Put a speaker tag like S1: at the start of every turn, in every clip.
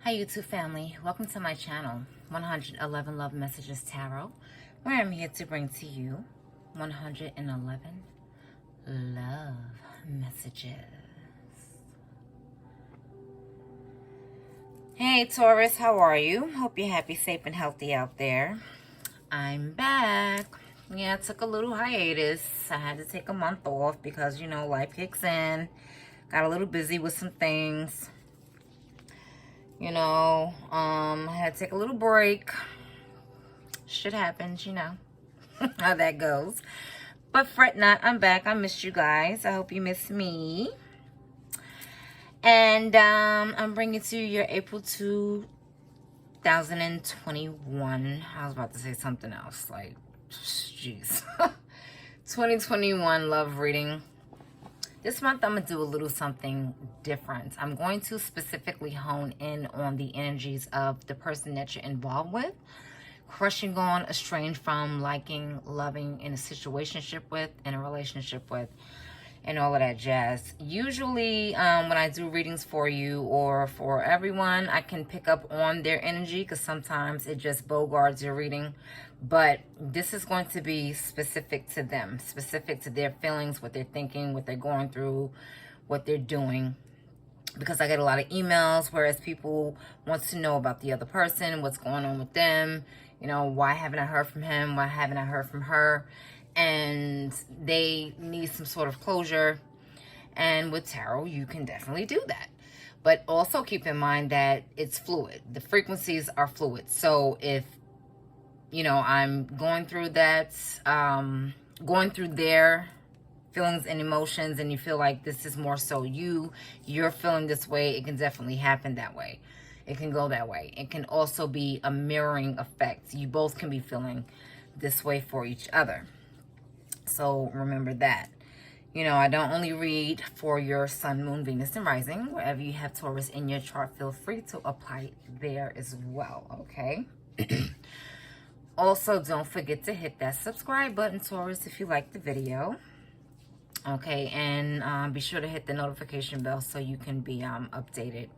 S1: Hi YouTube family, welcome to my channel 111 Love Messages Tarot, where I'm here to bring to you 111 love messages. Hey Taurus, how are you? Hope you're happy, safe, and healthy out there. I'm back. Yeah, I took a little hiatus. I had to take a month off because, you know, life kicks in. Got a little busy with some things. I had to take a little break. Shit happens, you know how that goes. But fret not, I'm back. I missed you guys. I hope you missed me. And I'm bringing to you your April 2021. I was about to say something else. Like, jeez. 2021 love reading. This month, I'm going to do a little something different. I'm going to specifically hone in on the energies of the person that you're involved with, crushing on, estranged from, liking, loving, in a situationship with, in a relationship with, and all of that jazz. Usually, when I do readings for you or for everyone, I can pick up on their energy because sometimes it just bogarts your reading. But this is going to be specific to them, specific to their feelings, what they're thinking, what they're going through, what they're doing. Because I get a lot of emails, whereas people want to know about the other person, what's going on with them. You know, why haven't I heard from him? Why haven't I heard from her? And they need some sort of closure. And with tarot, you can definitely do that. But also keep in mind that it's fluid. The frequencies are fluid. So if, you know, I'm going through that, going through their feelings and emotions, and you feel like this is more so you're feeling this way, it can definitely happen that way. It can go that way. It can also be a mirroring effect. You both can be feeling this way for each other. So remember that. You know, I don't only read for your sun, moon, Venus, and rising. Wherever you have Taurus in your chart, feel free to apply there as well, okay? Also, don't forget to hit that subscribe button, Taurus, if you like the video. Okay, and be sure to hit the notification bell so you can be updated.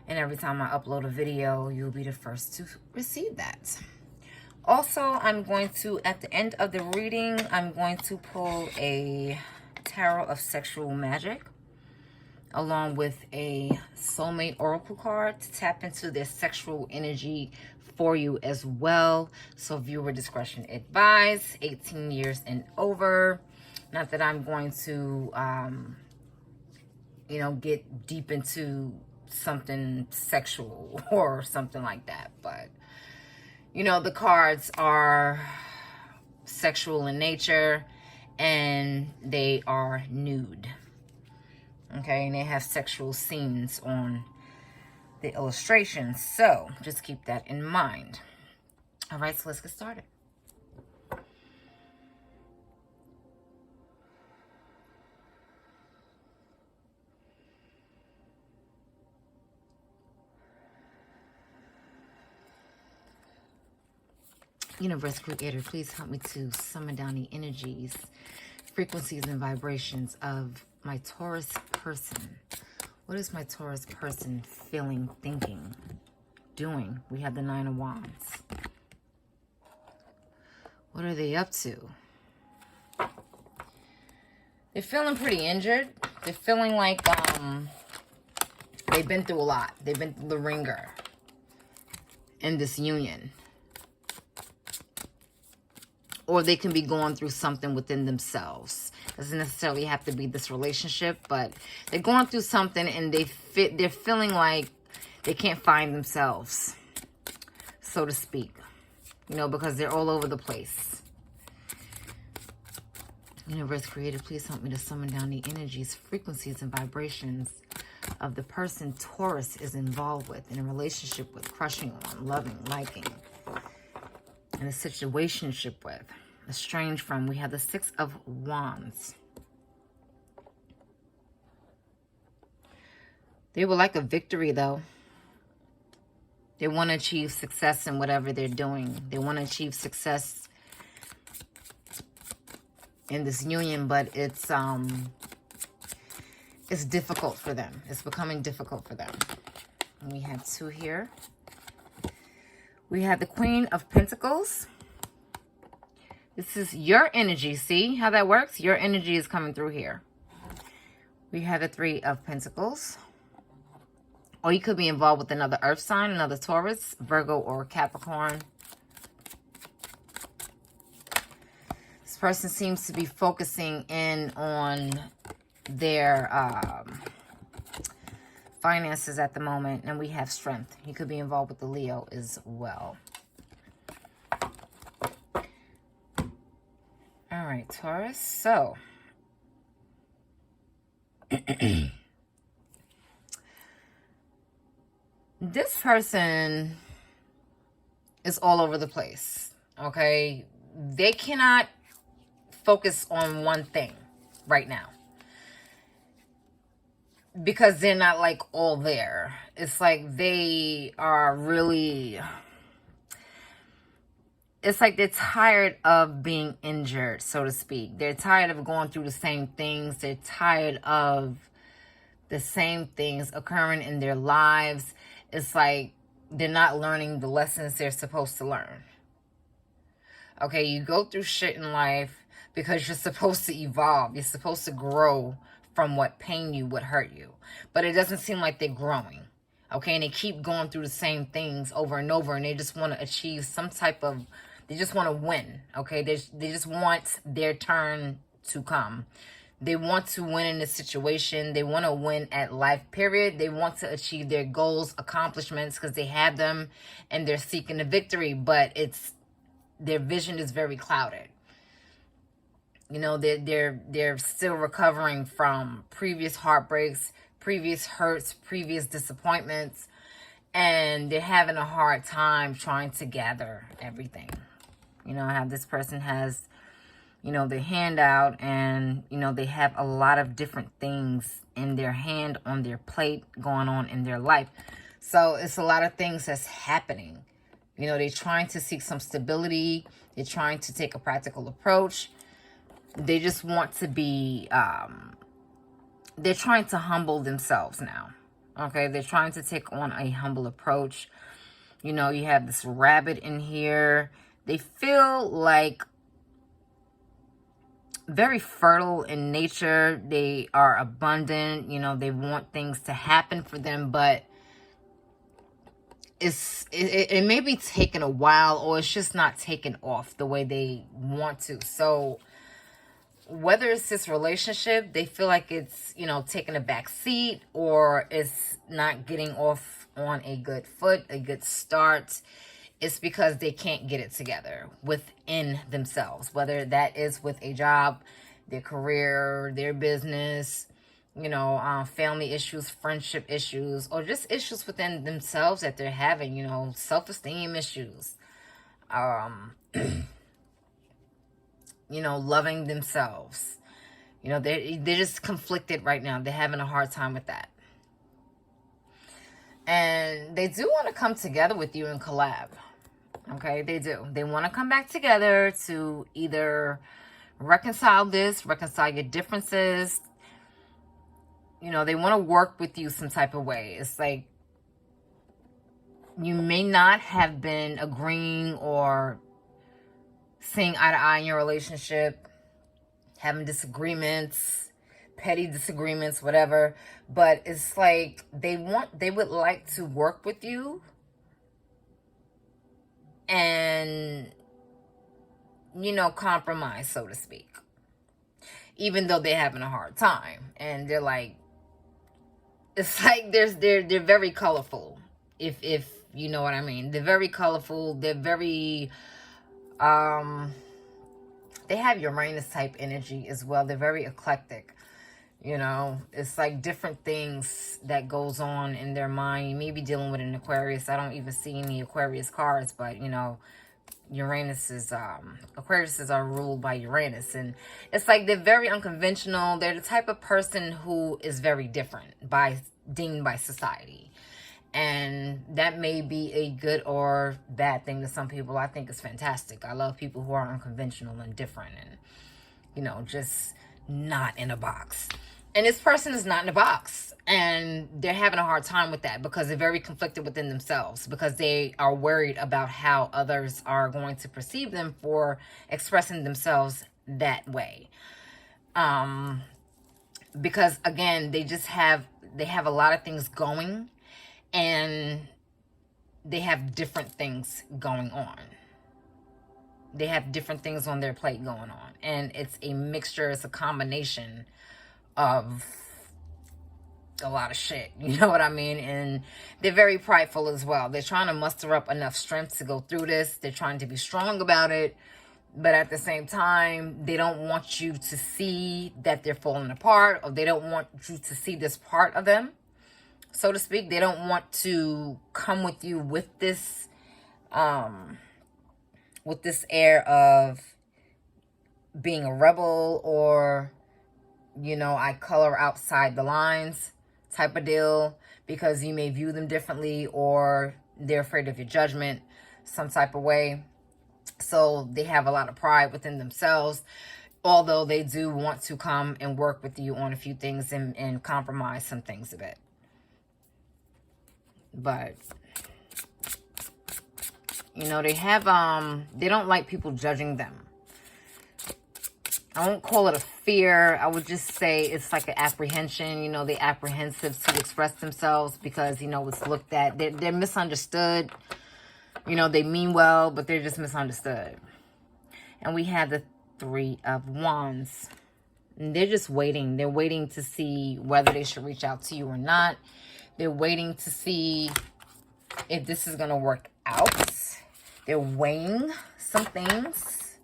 S1: And every time I upload a video, you'll be the first to receive that. Also, I'm going to, at the end of the reading, I'm going to pull a tarot of sexual magic along with a soulmate oracle card to tap into their sexual energy for you as well. So viewer discretion advised, 18 years and over. Not that I'm going to, you know, get deep into something sexual or something like that. But, you know, the cards are sexual in nature and they are nude. Okay, and they have sexual scenes on the illustrations. So just keep that in mind. All right, so let's get started. Universe Creator, please help me to summon down the energies, frequencies, and vibrations of my Taurus person. What is my Taurus person feeling, thinking, doing? We have the Nine of Wands. What are they up to? They're feeling pretty injured. They're feeling like they've been through a lot. They've been through the ringer in this union. Or they can be going through something within themselves. Doesn't necessarily have to be this relationship, but they're going through something and they're feeling like they can't find themselves, so to speak. You know, because they're all over the place. Universe Creator, please help me to summon down the energies, frequencies, and vibrations of the person Taurus is involved with, in a relationship with, crushing on, loving, liking, in a situationship with, estranged from. We have the Six of Wands. They would like a victory, though. They want to achieve success in whatever they're doing. They want to achieve success in this union, but it's difficult for them. It's becoming difficult for them. We have 2 here. We have the Queen of Pentacles. This is your energy. See how that works? Your energy is coming through here. We have the 3 of Pentacles. Or you could be involved with another earth sign, another Taurus, Virgo, or Capricorn. This person seems to be focusing in on their finances at the moment. And we have Strength. You could be involved with the Leo as well. All right, Taurus. So, this person is all over the place, okay? They cannot focus on one thing right now because they're not like all there. It's like they are really, it's like they're tired of being injured, so to speak. They're tired of going through the same things. They're tired of the same things occurring in their lives. It's like they're not learning the lessons they're supposed to learn. Okay, you go through shit in life because you're supposed to evolve. You're supposed to grow from what pain you, what hurt you. But it doesn't seem like they're growing. Okay, and they keep going through the same things over and over, and they just want to achieve some type of, they just want to win. Okay, they just want their turn to come. They want to win in this situation. They want to win at life, period. They want to achieve their goals, accomplishments, because they have them and they're seeking a victory, but it's, their vision is very clouded. You know, they're still recovering from previous heartbreaks, previous hurts, previous disappointments, and they're having a hard time trying to gather everything. You know, how this person has, you know, their hand out, and, you know, they have a lot of different things in their hand, on their plate, going on in their life. So it's a lot of things that's happening. You know, they're trying to seek some stability. They're trying to take a practical approach. They just want to be, they're trying to humble themselves now. Okay, they're trying to take on a humble approach. You know, you have this rabbit in here. They feel like very fertile in nature. They are abundant. You know, they want things to happen for them, but it may be taking a while, or it's just not taking off the way they want to. So whether it's this relationship, they feel like it's, you know, taking a back seat, or it's not getting off on a good foot, a good start. It's because they can't get it together within themselves, whether that is with a job, their career, their business, you know, family issues, friendship issues, or just issues within themselves that they're having, you know, self-esteem issues, you know, loving themselves. You know, they're just conflicted right now. They're having a hard time with that. And they do want to come together with you and collab. Okay, they do. They want to come back together to either reconcile this, reconcile your differences. You know, they want to work with you some type of way. It's like you may not have been agreeing or seeing eye to eye in your relationship, having disagreements, petty disagreements, whatever. But it's like they would like to work with you and, you know, compromise, so to speak, even though they're having a hard time. And they're like, it's like they're very colorful, if you know what I mean. They're very colorful. They're very they have Uranus type energy as well. They're very eclectic. You know, it's like different things that goes on in their mind. You may be dealing with an Aquarius. I don't even see any Aquarius cards, but, you know, Aquariuses are ruled by Uranus. And it's like they're very unconventional. They're the type of person who is very different, deemed by society. And that may be a good or bad thing to some people. I think it's fantastic. I love people who are unconventional and different and, you know, just not in a box. And this person is not in a box. And they're having a hard time with that because they're very conflicted within themselves, because they are worried about how others are going to perceive them for expressing themselves that way. Because again, they have a lot of things going, and they have different things going on. They have different things on their plate going on. And it's a mixture, it's a combination of a lot of shit. You know what I mean? And they're very prideful as well. They're trying to muster up enough strength to go through this. They're trying to be strong about it. But at the same time, they don't want you to see that they're falling apart, or they don't want you to see this part of them, so to speak. They don't want to come with you with this air of being a rebel, or, you know, I color outside the lines type of deal, because you may view them differently, or they're afraid of your judgment some type of way. So they have a lot of pride within themselves, although they do want to come and work with you on a few things and compromise some things a bit. But, you know, they have, they don't like people judging them. I won't call it a fear. I would just say it's like an apprehension. You know, they're apprehensive to express themselves because, you know, it's looked at. They're misunderstood. You know, they mean well, but they're just misunderstood. And we have the Three of Wands. And they're just waiting. They're waiting to see whether they should reach out to you or not. They're waiting to see if this is going to work out. They're weighing some things.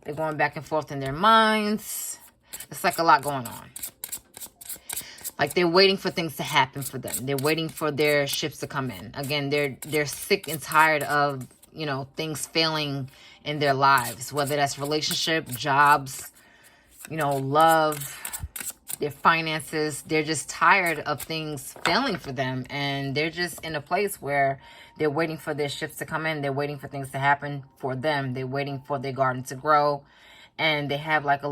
S1: They're going back and forth in their minds. It's like a lot going on. Like they're waiting for things to happen for them. They're waiting for their ships to come in. Again, they're sick and tired of, you know, things failing in their lives. Whether that's relationship, jobs, you know, love, their finances. They're just tired of things failing for them. And they're just in a place where they're waiting for their ships to come in. They're waiting for things to happen for them. They're waiting for their garden to grow. And they have like a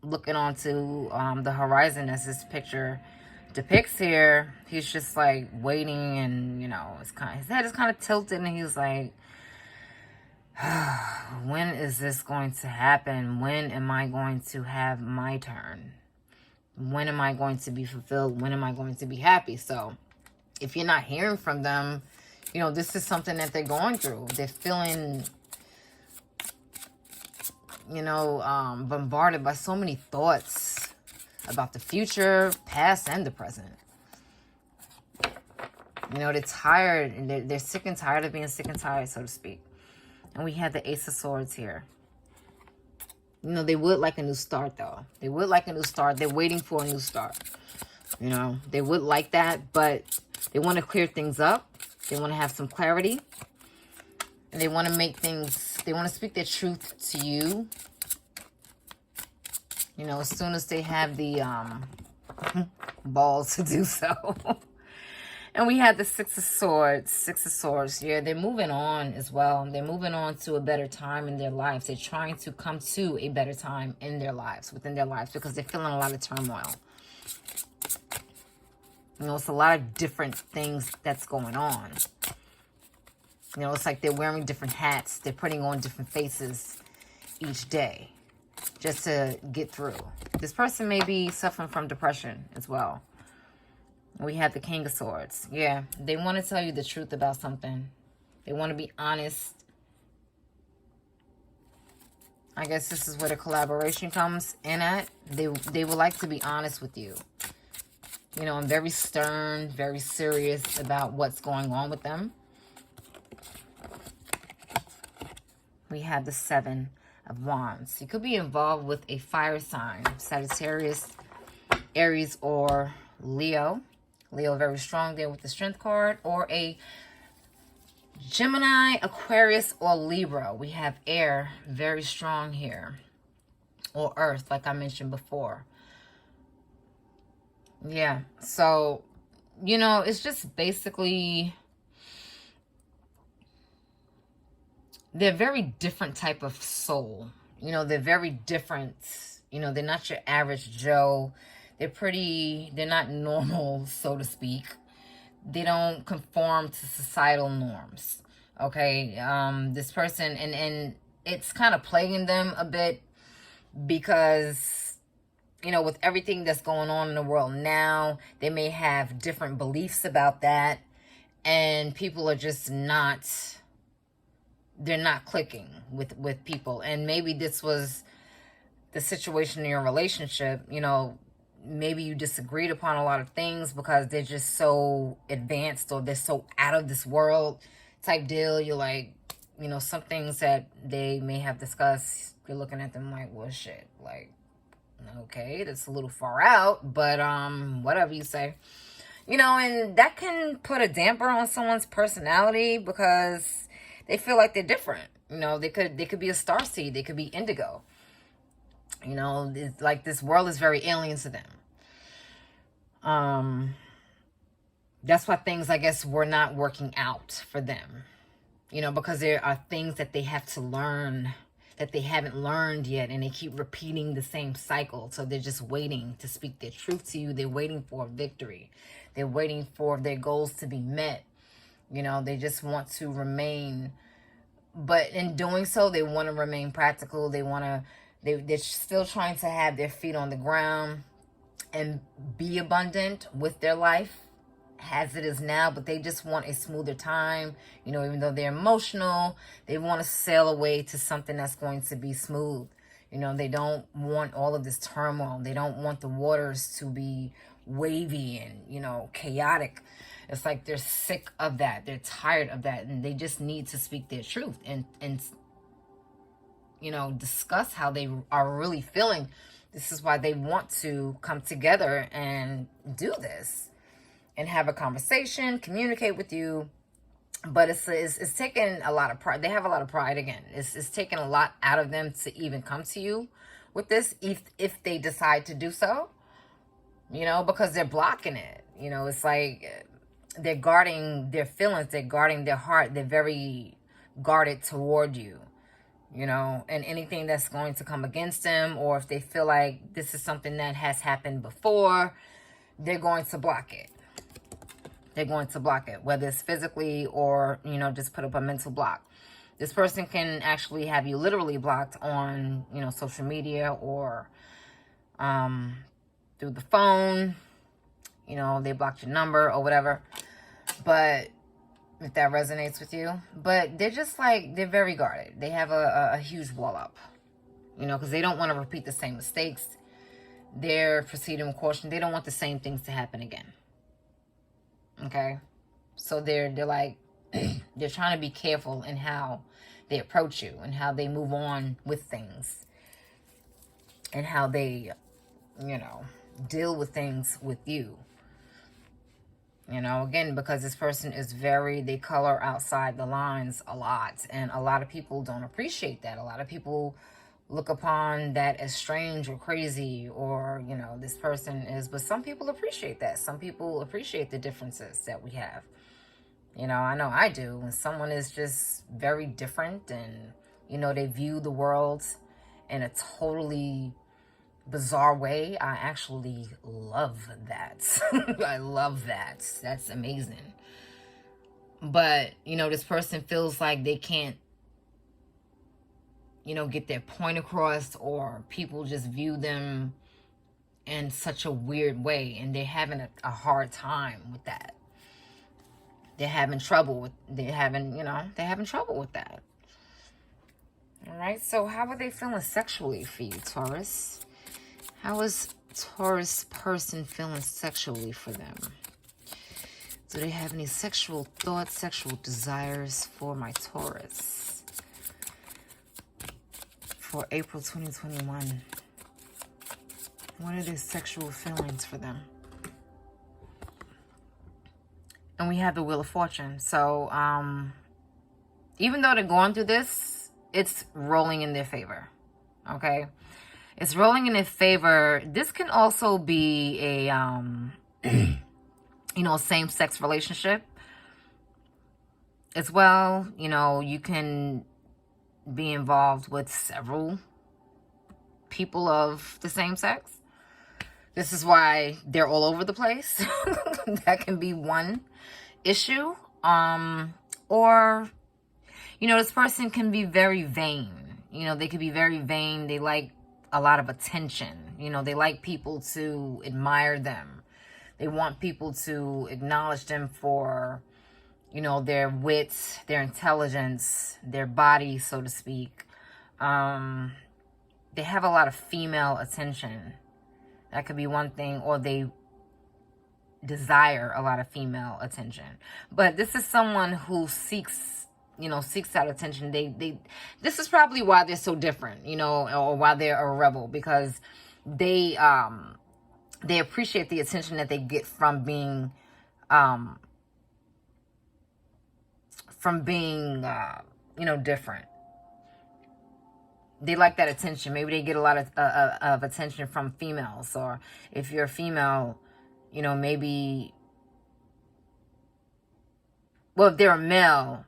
S1: looking onto the horizon, as this picture depicts here. He's just like waiting, and you know, his head is kind of tilted, and he's like, when is this going to happen? When am I going to have my turn? When am I going to be fulfilled? When am I going to be happy? So if you're not hearing from them, you know, this is something that they're going through. They're feeling, you know, bombarded by so many thoughts about the future, past, and the present. You know, they're tired, and they're sick and tired of being sick and tired, so to speak. And we have the Ace of Swords here. You know, they would like a new start, though. They would like a new start. They're waiting for a new start. You know, they would like that, but they want to clear things up. They want to have some clarity. And they want to make things, they want to speak their truth to you. You know, as soon as they have the balls to do so. And we had the Six of Swords. Six of Swords. Yeah, they're moving on as well. They're moving on to a better time in their lives. They're trying to come to a better time in their lives, within their lives, because they're feeling a lot of turmoil. You know, it's a lot of different things that's going on. You know, it's like they're wearing different hats. They're putting on different faces each day just to get through. This person may be suffering from depression as well. We have the King of Swords. Yeah, they want to tell you the truth about something. They want to be honest. I guess this is where the collaboration comes in at. They would like to be honest with you. You know, and very stern, very serious about what's going on with them. We have the Seven of Wands. You could be involved with a fire sign, Sagittarius, Aries, or Leo. Leo very strong there with the Strength card. Or a Gemini, Aquarius, or Libra. We have air very strong here. Or earth, like I mentioned before. Yeah, so, you know, it's just basically, they're very different type of soul. You know, they're very different You know, they're not your average Joe. They're not normal, so to speak. They don't conform to societal norms. Okay, this person, and it's kind of plaguing them a bit because, you know, with everything that's going on in the world now, they may have different beliefs about that, and people are just not, they're not clicking with people. And maybe this was the situation in your relationship. You know, maybe you disagreed upon a lot of things because they're just so advanced, or they're so out of this world type deal. You're like, you know, some things that they may have discussed, you're looking at them like, well, shit, like, okay, that's a little far out, but whatever you say. You know, and that can put a damper on someone's personality because they feel like they're different. You know, they could be a starseed, they could be indigo. You know, it's like this world is very alien to them. That's why things, I guess, were not working out for them. You know, because there are things that they have to learn that they haven't learned yet, and they keep repeating the same cycle. So they're just waiting to speak their truth to you. They're waiting for a victory. They're waiting for their goals to be met. You know, they just want to remain, but in doing so, they want to remain practical. They're still trying to have their feet on the ground and be abundant with their life as it is now, but they just want a smoother time. You know, even though they're emotional, they want to sail away to something that's going to be smooth. You know, they don't want all of this turmoil. They don't want the waters to be wavy and, you know, chaotic. It's like they're sick of that. They're tired of that, and they just need to speak their truth and you know, discuss how they are really feeling. This is why they want to come together and do this and have a conversation, communicate with you. But it's taken a lot of pride. They have a lot of pride again. It's taken a lot out of them to even come to you with this, if they decide to do so. You know, because they're blocking it. You know, it's like they're guarding their feelings. They're guarding their heart. They're very guarded toward you. You know, and anything that's going to come against them, or if they feel like this is something that has happened before, they're going to block it. They're going to block it, whether it's physically or, you know, just put up a mental block. This person can actually have you literally blocked on, you know, social media, or through the phone. You know, they blocked your number or whatever. But if that resonates with you. But they're just like, they're very guarded. They have a huge wall up, you know, because they don't want to repeat the same mistakes. They're proceeding with caution. They don't want the same things to happen again. Okay? So they're like, they're trying to be careful in how they approach you and how they move on with things and how they, you know, deal with things with you. You know, again, because this person is they color outside the lines a lot. And a lot of people don't appreciate that. A lot of people look upon that as strange or crazy, or, you know, this person is, but some people appreciate that. Some people appreciate the differences that we have. You know I do. When someone is just very different and, you know, they view the world in a totally bizarre way, I actually love that. I love that. That's amazing. But, you know, this person feels like they can't, you know, get their point across, or people just view them in such a weird way, and they're having a hard time with that. They're having trouble with trouble with that. All right, so how are they feeling sexually for you, Taurus? How is Taurus person feeling sexually for them? Do they have any sexual thoughts, sexual desires for my Taurus? For April 2021. What are their sexual feelings for them? And we have the Wheel of Fortune. So, even though they're going through this, it's rolling in their favor. Okay? It's rolling in their favor. This can also be a, you know, same-sex relationship as well. You know, you can be involved with several people of the same sex. This is why they're all over the place. That can be one issue. Or, you know, this person can be very vain. You know, they could be very vain. They like a lot of attention. You know, they like people to admire them. They want people to acknowledge them for, you know, their wits, their intelligence, their body, so to speak. They have a lot of female attention. That could be one thing. Or they desire a lot of female attention. But this is someone who seeks, you know, seeks out attention. This is probably why they're so different, you know, or why they're a rebel, because they appreciate the attention that they get from being you know, different. They like that attention. Maybe they get a lot of attention from females. Or if you're a female, you know, maybe, well, if they're a male,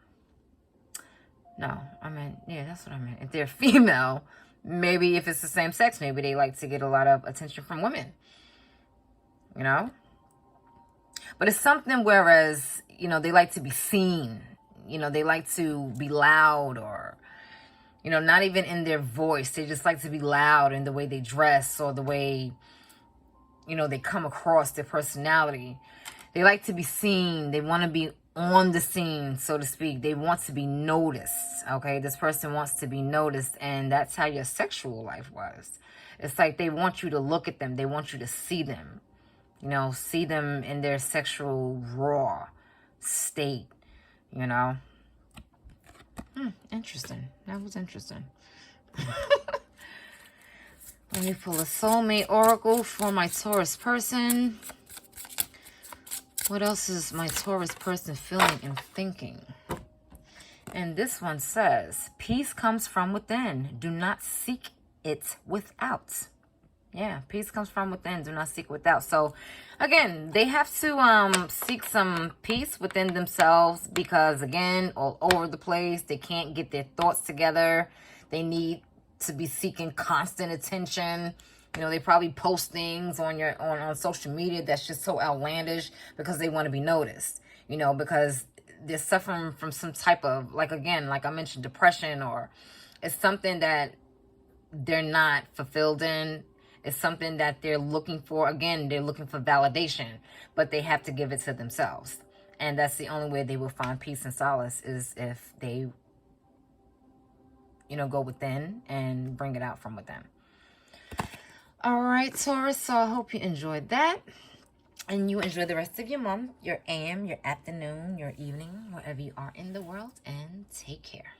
S1: no, I meant, yeah, that's what I meant. If they're female, maybe if it's the same sex, maybe they like to get a lot of attention from women, you know? But it's something whereas, you know, they like to be seen. You know, they like to be loud, or, you know, not even in their voice. They just like to be loud in the way they dress, or the way, you know, they come across, their personality. They like to be seen. They want to be on the scene, so to speak. They want to be noticed, okay? This person wants to be noticed, and that's how your sexual life was. It's like they want you to look at them. They want you to see them, you know, see them in their sexual raw state, you know. Interesting. That was interesting. Let me pull a soulmate oracle for my Taurus person. What else is my Taurus person feeling and thinking? And this one says, peace comes from within. Do not seek it without. Yeah, peace comes from within. Do not seek without. So, again, they have to seek some peace within themselves because, again, all over the place. They can't get their thoughts together. They need to be seeking constant attention. You know, they probably post things on social media that's just so outlandish because they want to be noticed. You know, because they're suffering from some type of, like, again, like I mentioned, depression, or it's something that they're not fulfilled in. It's something that they're looking for. Again, they're looking for validation, but they have to give it to themselves. And that's the only way they will find peace and solace, is if they, you know, go within and bring it out from within. All right, Taurus, so I hope you enjoyed that. And you enjoy the rest of your month, your AM, your afternoon, your evening, wherever you are in the world. And take care.